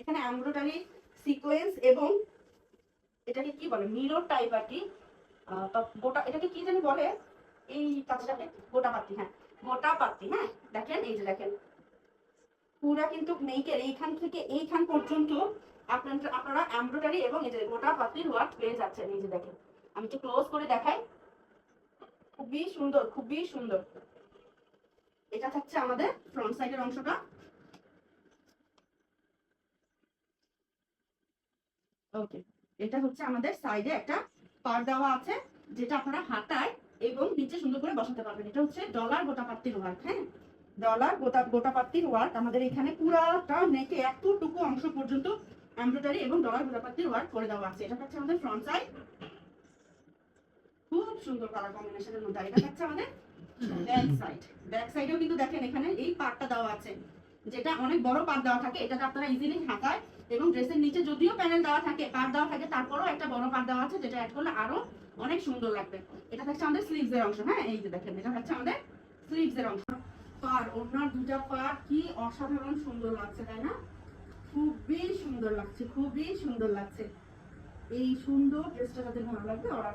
এখানে embroidery sequence এবং এটাকে কি বলে মিরর টাইপ আর কি, গোটা এটাকে কি জানি বলে এই কাজটাকে, গোটা পাত্তি। হ্যাঁ গোটা পাত্তি। হ্যাঁ দেখেন এই যে দেখেন পুরা কিন্তু নেকের এইখান থেকে এইখান পর্যন্ত আপনারা এমব্রয়ডারি এবং এই যে গোটা পাত্তির ওয়ার্ক পেয়ে যাচ্ছেন। এই যে দেখেন আমি একটু ক্লোজ করে দেখাই, খুবই সুন্দর খুবই সুন্দর। এটা থাকছে আমাদের ফ্রন্ট সাইডের অংশটা। ওকে, এটা হচ্ছে আমাদের সাইডে একটা পার দেওয়া আছে, যেটা আপনারা হাতায় এবং নিচে সুন্দর করে বসাতে পারবেন। এটা হচ্ছে ডলার গোটাপাত্তির ওয়ার্ক। হ্যাঁ ডলার গোটাপাত্তির ওয়ার্ক আমাদের এখানে পুরাটা নেকে এতটুকু অংশ পর্যন্ত এমব্রয়ডারি এবং ডলার গোটাপাত্তির ওয়ার্ক করে দেওয়া আছে। এটা হচ্ছে আমাদের ফ্রন্ট সাইড, খুব সুন্দর কালার কম্বিনেশনের মধ্যে। এটা হচ্ছে আমাদের ব্যাক সাইড। ব্যাক সাইডেও কিন্তু দেখেন এখানে এই পার্টটা দেওয়া আছে, যেটা অনেক বড় পার্ট দেওয়া থাকে, এটাতে আপনারা ইজিলি হাতায় এবং ড্রেসের নিচে যদিও প্যানেল দেওয়া থাকে, পার্ট দেওয়া থাকে, তারপরেও একটা বড় পার্ট দেওয়া আছে, যেটা অ্যাড করলে আরো অনেক সুন্দর লাগবে। এটা হচ্ছে আমাদের স্লিভস এর অংশ। হ্যাঁ এই যে দেখেন এটা হচ্ছে আমাদের স্লিভস এর অংশ। পার ওনার দুটা পার কি অসাধারণ সুন্দর লাগছে, তাই না? খুবই সুন্দর লাগছে, খুবই সুন্দর লাগছে। এই সুন্দর ড্রেসটা যাদের ভালো লাগবে ওরা